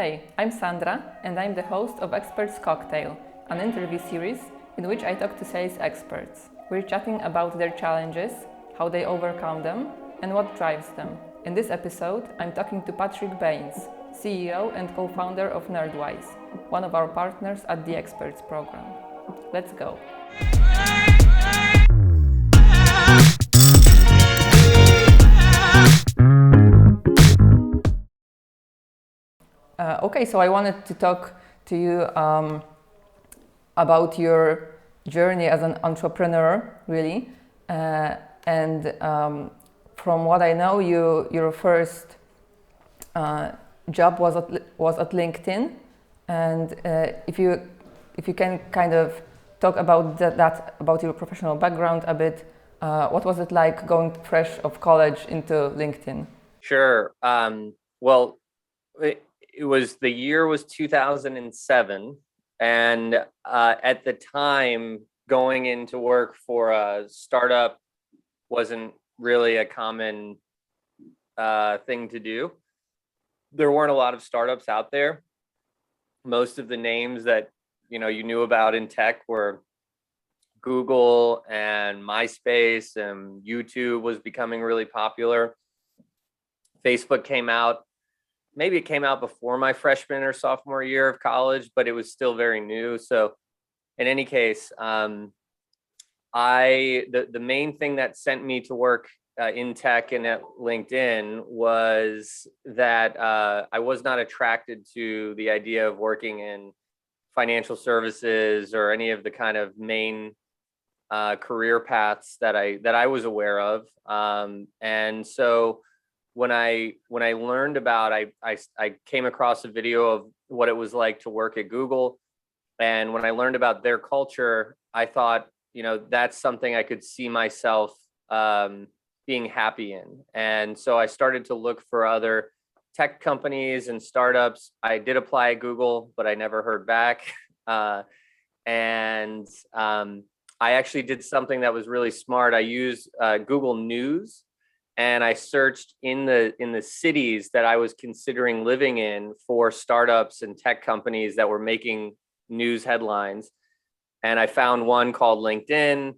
Hey, I'm Sandra, and I'm the host of Experts Cocktail, an interview series in which I talk to sales experts. We're chatting about their challenges, how they overcome them, and what drives them. In this episode, I'm talking to Patrick Baynes, CEO and co-founder of Nerdwise, one of our partners at the Experts program. Let's go. Okay, so I wanted to talk to you about your journey as an entrepreneur, really. And from what I know, your first job was at LinkedIn. And if you can kind of talk about that about your professional background a bit, what was it like going fresh of college into LinkedIn? Sure. Well, the year was 2007, and at the time, going into work for a startup wasn't really a common thing to do. There weren't a lot of startups out there. Most of the names that you knew about in tech were Google and MySpace, and YouTube was becoming really popular. Facebook came out. Maybe it came out before my freshman or sophomore year of college, but it was still very new. So in any case, the main thing that sent me to work in tech and at LinkedIn was that I was not attracted to the idea of working in financial services or any of the kind of main career paths that I was aware of. And so when I learned about, I came across a video of what it was like to work at Google. And when I learned about their culture, I thought, that's something I could see myself being happy in. And so I started to look for other tech companies and startups. I did apply at Google, but I never heard back. And I actually did something that was really smart. I used Google News. And I searched in the cities that I was considering living in for startups and tech companies that were making news headlines. And I found one called LinkedIn.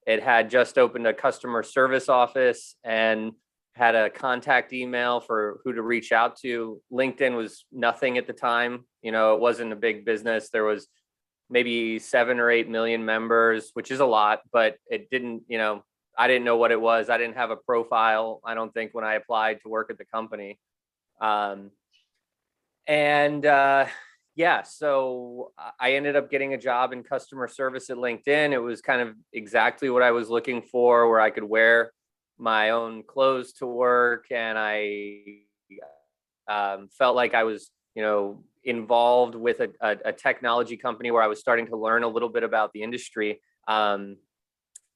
It had just opened a customer service office and had a contact email for who to reach out to. LinkedIn was nothing at the time. It wasn't a big business. There was maybe 7 or 8 million members, which is a lot, but it didn't, I didn't know what it was. I didn't have a profile, I don't think, when I applied to work at the company. So I ended up getting a job in customer service at LinkedIn. It was kind of exactly what I was looking for, where I could wear my own clothes to work. And I felt like I was, involved with a technology company where I was starting to learn a little bit about the industry.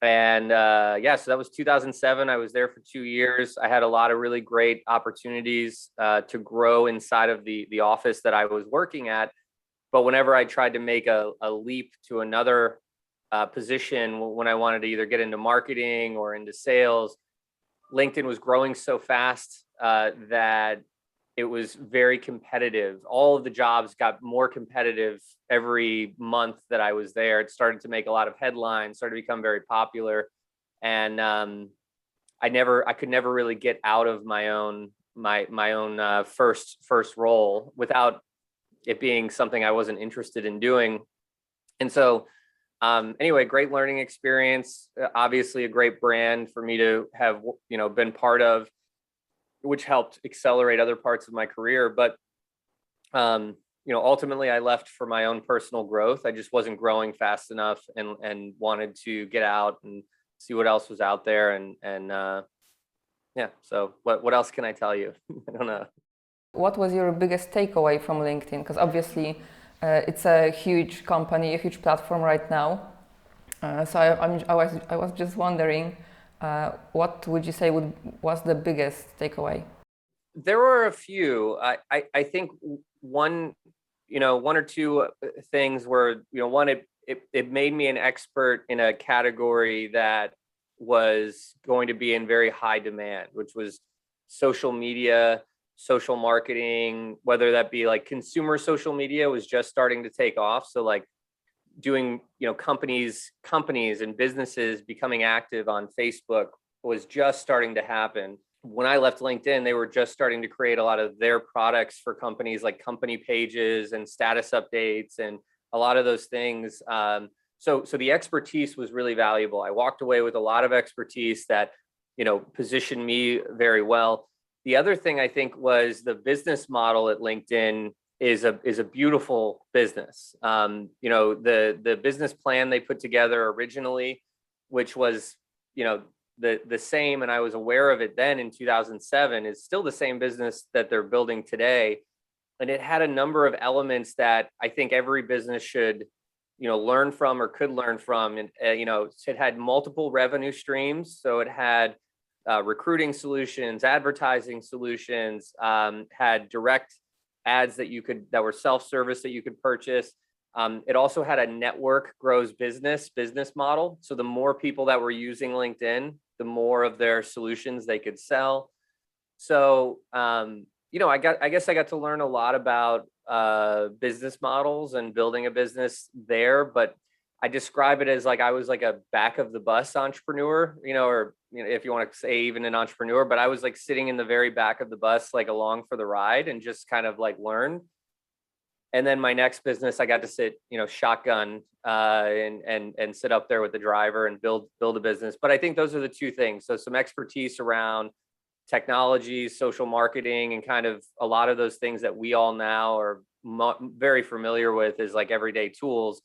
So that was 2007. I was there for 2 years. I had a lot of really great opportunities to grow inside of the office that I was working at. But whenever I tried to make a leap to another position, when I wanted to either get into marketing or into sales, LinkedIn was growing so fast that it was very competitive. All of the jobs got more competitive every month that I was there. It started to make a lot of headlines, started to become very popular. And I could never really get out of my own first role without it being something I wasn't interested in doing. And so anyway, great learning experience, obviously a great brand for me to have, been part of, which helped accelerate other parts of my career. But, ultimately I left for my own personal growth. I just wasn't growing fast enough and wanted to get out and see what else was out there. So what else can I tell you? I don't know. What was your biggest takeaway from LinkedIn? Because obviously it's a huge company, a huge platform right now. So I was just wondering, what would you say was the biggest takeaway? There were a few. I think one or two things were, one, it made me an expert in a category that was going to be in very high demand, which was social media social marketing, whether that be like consumer social media was just starting to take off. So like doing, companies and businesses becoming active on Facebook was just starting to happen. When I left LinkedIn, they were just starting to create a lot of their products for companies, like company pages and status updates and a lot of those things. So the expertise was really valuable. I walked away with a lot of expertise that, positioned me very well. The other thing I think was the business model at LinkedIn is a beautiful business. The business plan they put together originally, which was, the same, and I was aware of it then in 2007, is still the same business that they're building today. And it had a number of elements that I think every business should, learn from or could learn from. And, it had multiple revenue streams. So it had recruiting solutions, advertising solutions, had direct ads that were self-service that you could purchase. It also had a network grows business model. So the more people that were using LinkedIn, the more of their solutions they could sell. So, I guess I got to learn a lot about business models and building a business there, but I describe it as like I was like a back of the bus entrepreneur, or if you want to say even an entrepreneur, but I was like sitting in the very back of the bus, like along for the ride and just kind of like learn. And then my next business, I got to sit, shotgun and sit up there with the driver and build a business. But I think those are the two things. So some expertise around technology, social marketing, and kind of a lot of those things that we all now are very familiar with as like everyday tools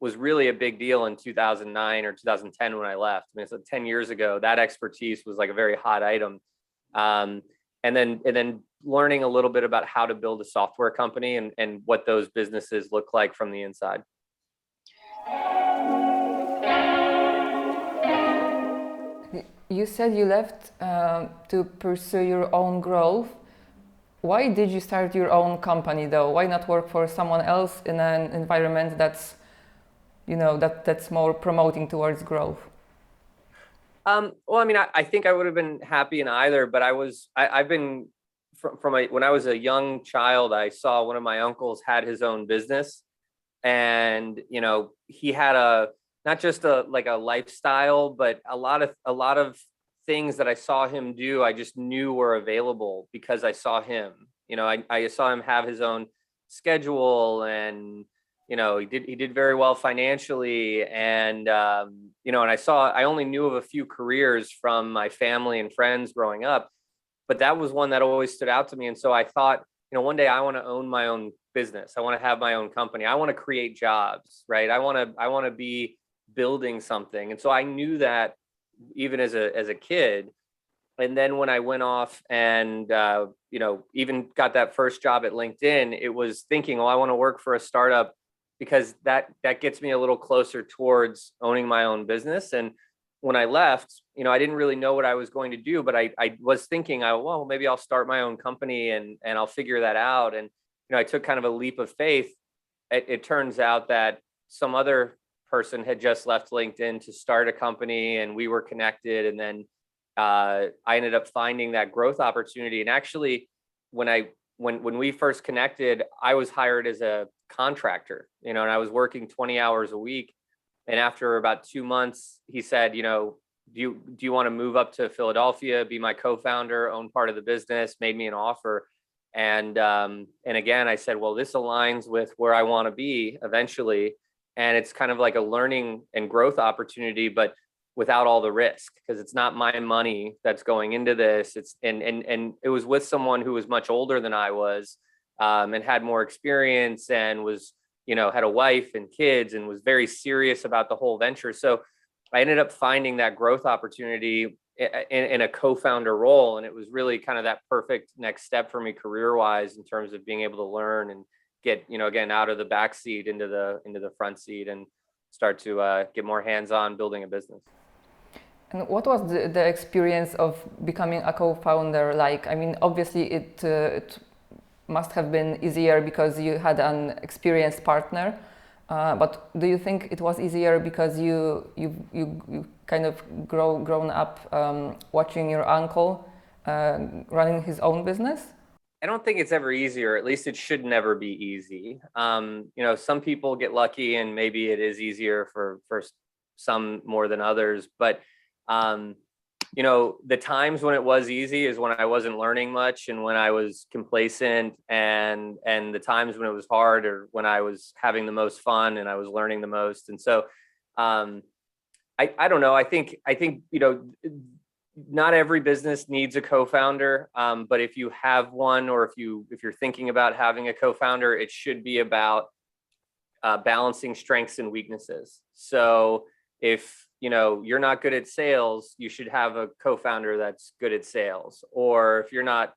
was really a big deal in 2009 or 2010 when I left. I mean, so 10 years ago, that expertise was like a very hot item. And then learning a little bit about how to build a software company and what those businesses look like from the inside. You said you left to pursue your own growth. Why did you start your own company though? Why not work for someone else in an environment that's, that's more promoting towards growth? Well, I mean, I think I would have been happy in either, but I've been when I was a young child, I saw one of my uncles had his own business, and he had not just a lifestyle, but a lot of things that I saw him do, I just knew were available because I saw him. I saw him have his own schedule, and he did very well financially, and and I only knew of a few careers from my family and friends growing up, but that was one that always stood out to me. And so I thought, one day I want to own my own business. I want to have my own company. I want to create jobs, right? I want to be building something. And so I knew that even as a kid. And then when I went off and even got that first job at LinkedIn, it was thinking, I want to work for a startup because that gets me a little closer towards owning my own business. And when I left, I didn't really know what I was going to do, but I was thinking, well, maybe I'll start my own company and I'll figure that out. And, I took kind of a leap of faith. It turns out that some other person had just left LinkedIn to start a company, and we were connected. And then I ended up finding that growth opportunity. And actually, when we first connected, I was hired as a contractor, and I was working 20 hours a week. And after about 2 months, he said, do you want to move up to Philadelphia, be my co-founder, own part of the business, made me an offer. And again, I said, well, this aligns with where I want to be eventually. And it's kind of like a learning and growth opportunity, but without all the risk, because it's not my money that's going into this. And it was with someone who was much older than I was, and had more experience, and was, had a wife and kids, and was very serious about the whole venture. So I ended up finding that growth opportunity in a co-founder role. And it was really kind of that perfect next step for me career-wise, in terms of being able to learn and get, again, out of the back seat into the front seat and start to get more hands-on building a business. And what was the experience of becoming a co-founder like? I mean, obviously it must have been easier because you had an experienced partner, but do you think it was easier because you kind of grown up watching your uncle running his own business? I don't think it's ever easy, or at least it should never be easy. Some people get lucky and maybe it is easier for some more than others, but the times when it was easy is when I wasn't learning much and when I was complacent, and the times when it was hard or when I was having the most fun and I was learning the most. And so I don't know. I think not every business needs a co-founder, but if you have one, or if you're thinking about having a co-founder, it should be about balancing strengths and weaknesses. So if you're not good at sales, you should have a co-founder that's good at sales. Or if you're not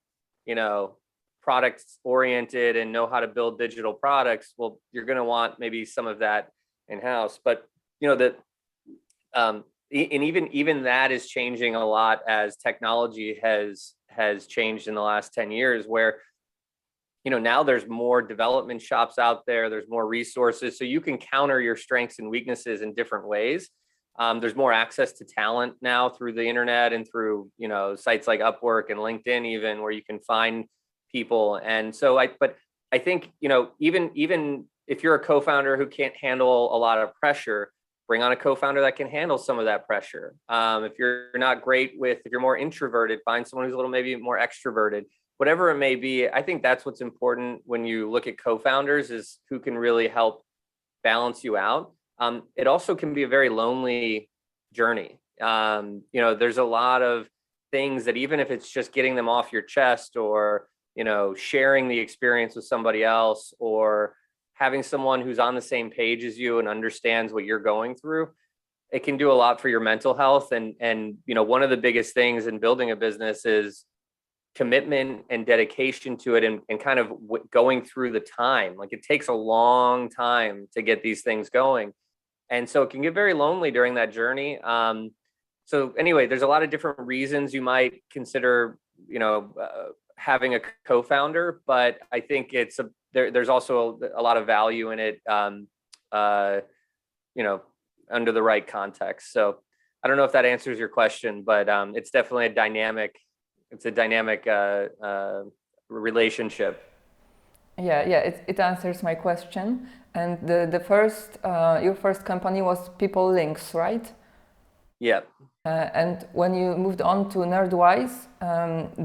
product oriented and know how to build digital products, well, you're going to want maybe some of that in-house. But and even that is changing a lot as technology has changed in the last 10 years, where now there's more development shops out there, there's more resources, so you can counter your strengths and weaknesses in different ways. There's more access to talent now through the internet and through sites like Upwork and LinkedIn, even, where you can find people. And so I think even if you're a co-founder who can't handle a lot of pressure, bring on a co-founder that can handle some of that pressure. If you're not great if you're more introverted, find someone who's a little maybe more extroverted. Whatever it may be, I think that's what's important when you look at co-founders, is who can really help balance you out. It also can be a very lonely journey. There's a lot of things that, even if it's just getting them off your chest, or sharing the experience with somebody else, or having someone who's on the same page as you and understands what you're going through, it can do a lot for your mental health. And one of the biggest things in building a business is commitment and dedication to it, and kind of going through the time. Like, it takes a long time to get these things going. And so it can get very lonely during that journey. So anyway, there's a lot of different reasons you might consider, having a co-founder, but I think there's also a lot of value in it, under the right context. So I don't know if that answers your question, but it's definitely a dynamic relationship. Yeah, it answers my question. And your first company was People Links, right? Yeah. And when you moved on to Nerdwise,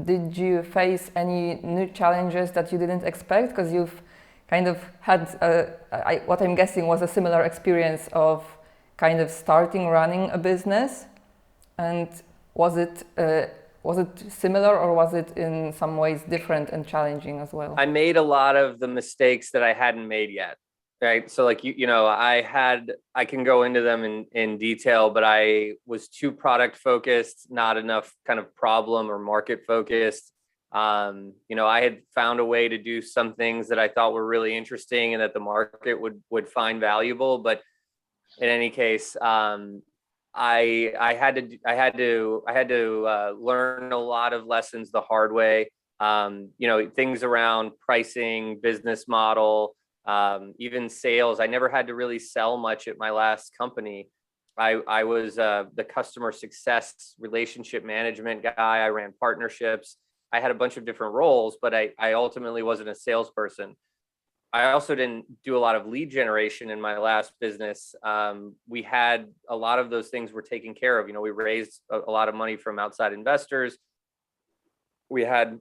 did you face any new challenges that you didn't expect? Because you've kind of had what I'm guessing was a similar experience of kind of running a business. And was it similar, or was it in some ways different and challenging as well? I made a lot of the mistakes that I hadn't made yet. Right. So like, I can go into them in detail, but I was too product focused, not enough kind of problem or market focused. I had found a way to do some things that I thought were really interesting and that the market would find valuable. But in any case, I had to learn a lot of lessons the hard way. Things around pricing, business model, even sales. I never had to really sell much at my last company. I was the customer success relationship management guy. I ran partnerships. I had a bunch of different roles, but I ultimately wasn't a salesperson. I also didn't do a lot of lead generation in my last business. We had a lot of those things were taken care of. We raised a lot of money from outside investors. We had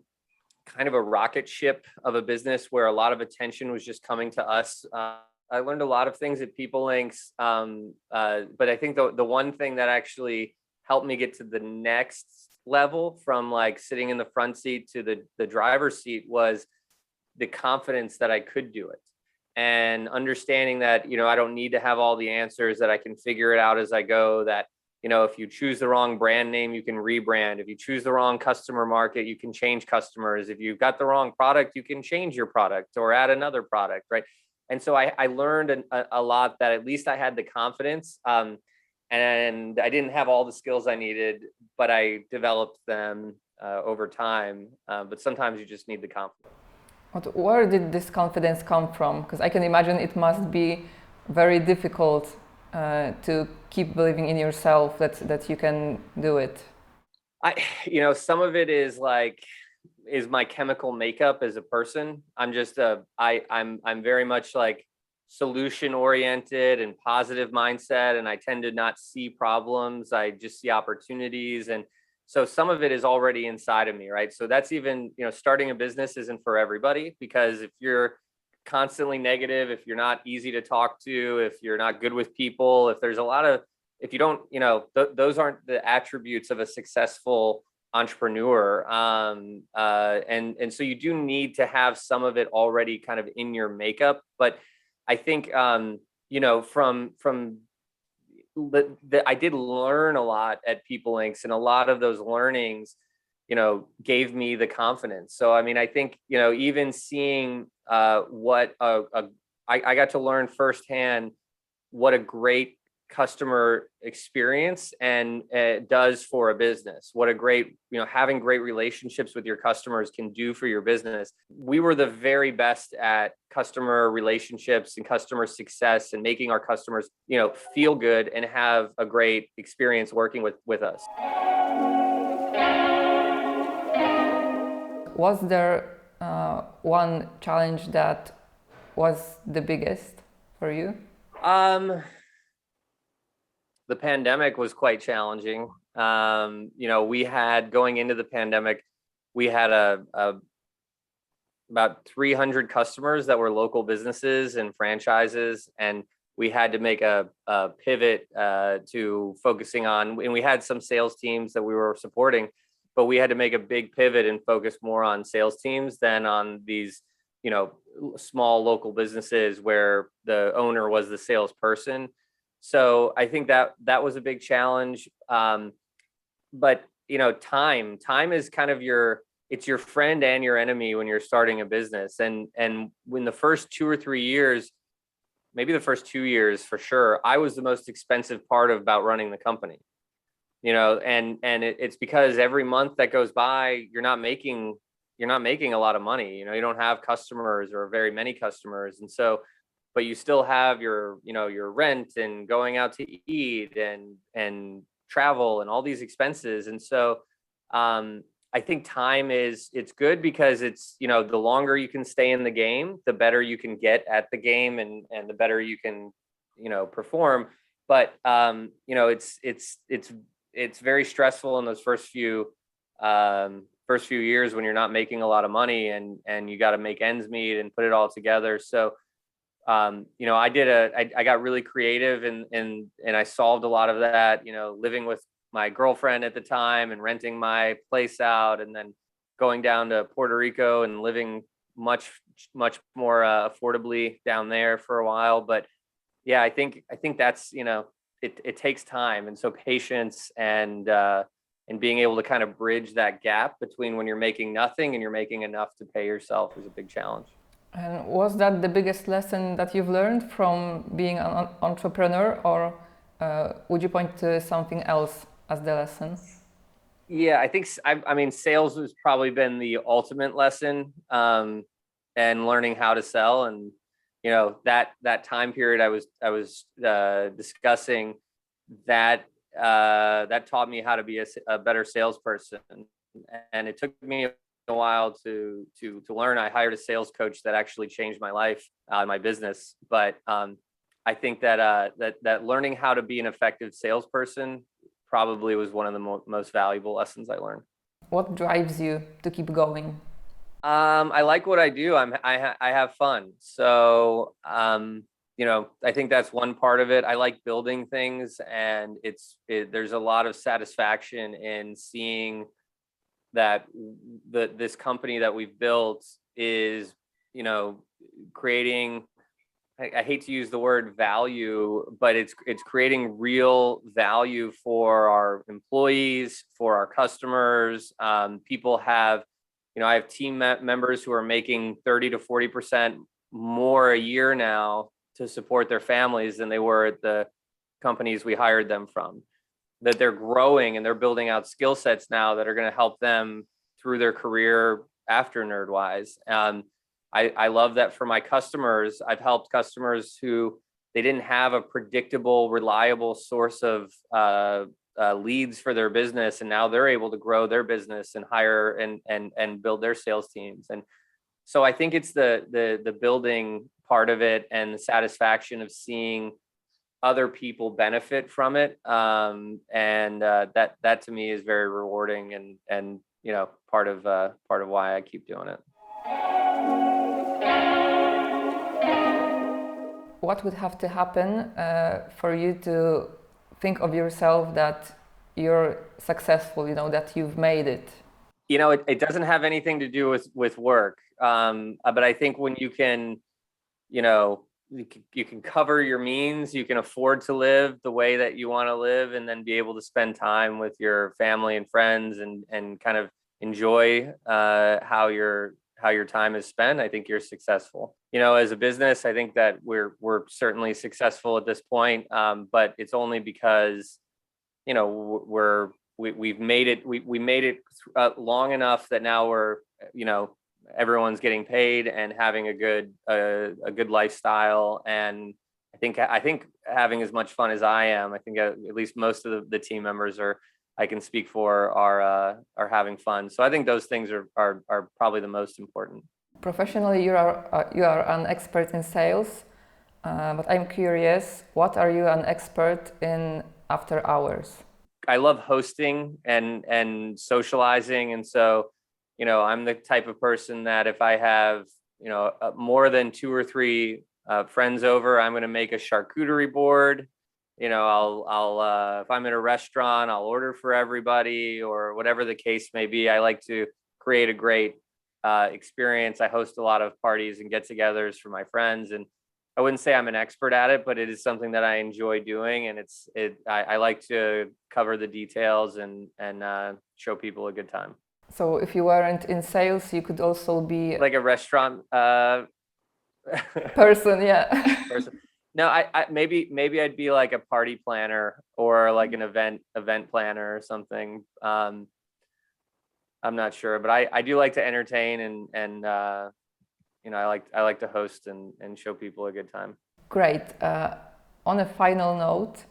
kind of a rocket ship of a business where a lot of attention was just coming to us. I learned a lot of things at People Links, but I think the one thing that actually helped me get to the next level, from like sitting in the front seat to the driver's seat, was the confidence that I could do it, and understanding that I don't need to have all the answers, that I can figure it out as I go, that if you choose the wrong brand name, you can rebrand. If you choose the wrong customer market, you can change customers. If you've got the wrong product, you can change your product or add another product, right? And so I learned a lot, that at least I had the confidence, and I didn't have all the skills I needed, but I developed them over time. But sometimes you just need the confidence. Where did this confidence come from? Because I can imagine it must be very difficult to keep believing in yourself that you can do it. Some of it is like is my chemical makeup as a person. I'm very much like solution oriented and positive mindset, and I tend to not see problems. I just see opportunities. And so some of it is already inside of me, right? So that's even, starting a business isn't for everybody, because if you're constantly negative, if you're not easy to talk to, if you're not good with people, if you don't, those aren't the attributes of a successful entrepreneur. And so you do need to have some of it already kind of in your makeup. But I think, I did learn a lot at People Inc. And a lot of those learnings, gave me the confidence. So, I mean, I think, even seeing I got to learn firsthand what a great customer experience and does for a business, what a great, having great relationships with your customers can do for your business. We were the very best at customer relationships and customer success and making our customers, feel good and have a great experience working with us. Was there one challenge that was the biggest for you? The pandemic was quite challenging. We had, going into the pandemic, we had about 300 customers that were local businesses and franchises, and we had to make a pivot to focusing on, and we had some sales teams that we were supporting, but we had to make a big pivot and focus more on sales teams than on these, small local businesses where the owner was the salesperson. So I think that was a big challenge. But time is kind of it's your friend and your enemy when you're starting a business. And when the first 2 or 3 years, maybe the first 2 years for sure, I was the most expensive part about running the company. It's because every month that goes by, you're not making a lot of money. You don't have customers or very many customers, and so, but you still have your rent and going out to eat and travel and all these expenses. And so I think time it's good because it's, the longer you can stay in the game, the better you can get at the game and the better you can, perform. But, it's very stressful in those first few years when you're not making a lot of money and you got to make ends meet and put it all together. So, I got really creative and I solved a lot of that, living with my girlfriend at the time and renting my place out, and then going down to Puerto Rico and living much more affordably down there for a while. But yeah, I think that's, it takes time. And so patience and being able to kind of bridge that gap between when you're making nothing and you're making enough to pay yourself is a big challenge. And was that the biggest lesson that you've learned from being an entrepreneur, or would you point to something else as the lesson? Yeah, I think, I mean, sales has probably been the ultimate lesson, and learning how to sell. And, that time period I was discussing, that taught me how to be a better salesperson. And it took me a while to learn. I hired a sales coach that actually changed my life, my business. But I think that learning how to be an effective salesperson probably was one of the most valuable lessons I learned. What drives you to keep going? I like what I do. I have fun. So, I think that's one part of it. I like building things, and there's a lot of satisfaction in seeing that this company that we've built is, creating, I hate to use the word value, but it's creating real value for our employees, for our customers. People have, I have team members who are making 30 to 40% more a year now to support their families than they were at the companies we hired them from. That they're growing and they're building out skill sets now that are going to help them through their career after Nerdwise. I love that for my customers. I've helped customers who they didn't have a predictable, reliable source of leads for their business, and now they're able to grow their business and hire and build their sales teams. And so I think it's the building part of it and the satisfaction of seeing other people benefit from it, and that to me is very rewarding, and part of why I keep doing it. What would have to happen for you to think of yourself that you're successful, that you've made it? It doesn't have anything to do with work, but I think when you can, you can cover your means, you can afford to live the way that you want to live, and then be able to spend time with your family and friends and kind of enjoy how your time is spent. I think you're successful. As a business, I think that we're certainly successful at this point, but it's only because we've made it. We made it long enough that now we're everyone's getting paid and having a good lifestyle. And I think having as much fun as I am, I think at least most of the team members I can speak for are having fun. So I think those things are probably the most important. Professionally, you are an expert in sales, but I'm curious, what are you an expert in after hours? I love hosting and socializing, and so I'm the type of person that if I have more than 2 or 3 friends over, I'm going to make a charcuterie board. I'll if I'm in a restaurant, I'll order for everybody, or whatever the case may be. I like to create a great experience. I host a lot of parties and get-togethers for my friends, and I wouldn't say I'm an expert at it, but it is something that I enjoy doing, and I like to cover the details and show people a good time. So if you weren't in sales, you could also be like a restaurant person, yeah. Person. No, I maybe I'd be like a party planner or like an event planner or something. I'm not sure, but I do like to entertain and I like to host and show people a good time. Great. On a final note,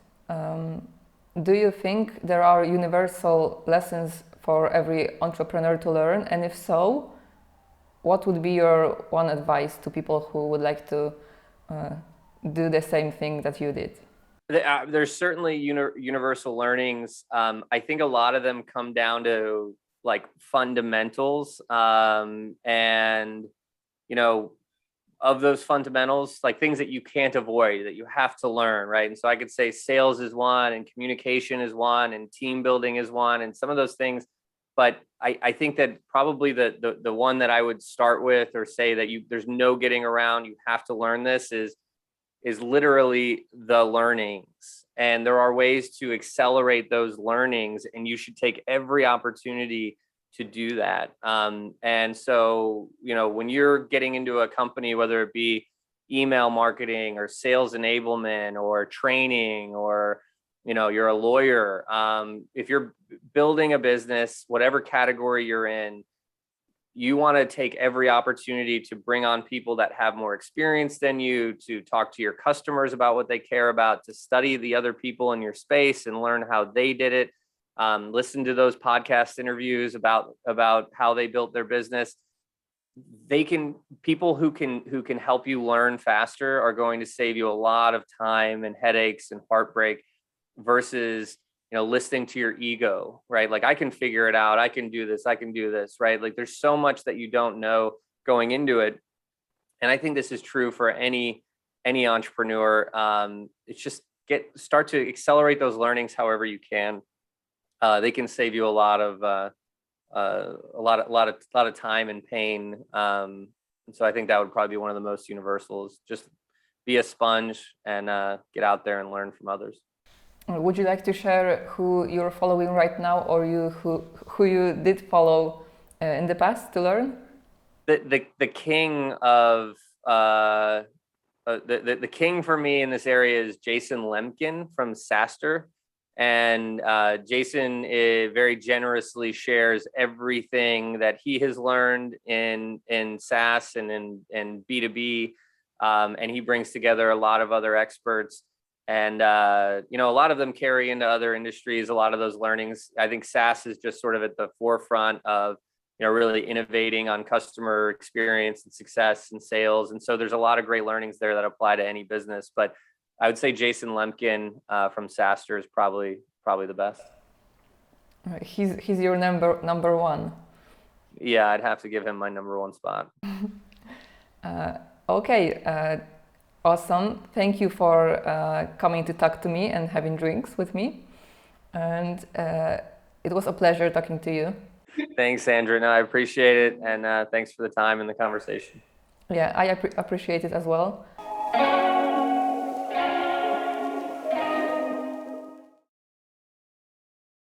do you think there are universal lessons for every entrepreneur to learn? And if so, what would be your one advice to people who would like to do the same thing that you did? There's certainly universal learnings. I think a lot of them come down to like fundamentals, and of those fundamentals, like things that you can't avoid, that you have to learn, right? And so I could say sales is one, and communication is one, and team building is one, and some of those things. But I think that probably the one that I would start with, or say that there's no getting around, you have to learn this, is literally the learnings. And there are ways to accelerate those learnings, and you should take every opportunity to do that. And so, when you're getting into a company, whether it be email marketing or sales enablement or training, or you're a lawyer, if you're building a business, whatever category you're in, you want to take every opportunity to bring on people that have more experience than you, to talk to your customers about what they care about, to study the other people in your space and learn how they did it. Listen to those podcast interviews about how they built their business. People who can help you learn faster are going to save you a lot of time and headaches and heartbreak, versus listening to your ego, right? Like, I can figure it out, I can do this, right? Like, there's so much that you don't know going into it. And I think this is true for any entrepreneur. It's just start to accelerate those learnings however you can. They can save you a lot of time and pain. And so I think that would probably be one of the most universals. Just be a sponge and get out there and learn from others. Would you like to share who you're following right now, or who you did follow in the past to learn? The king of the king for me in this area is Jason Lemkin from SaaStr. And Jason very generously shares everything that he has learned in SaaS and in B2B, and he brings together a lot of other experts. And a lot of them carry into other industries. A lot of those learnings, I think SaaS is just sort of at the forefront of really innovating on customer experience and success and sales. And so there's a lot of great learnings there that apply to any business. But I would say Jason Lemkin from SaaStr is probably the best. He's your number one. Yeah, I'd have to give him my number one spot. Okay, awesome. Thank you for coming to talk to me and having drinks with me. And it was a pleasure talking to you. Thanks, Andrew. No, I appreciate it. And thanks for the time and the conversation. Yeah, I appreciate it as well.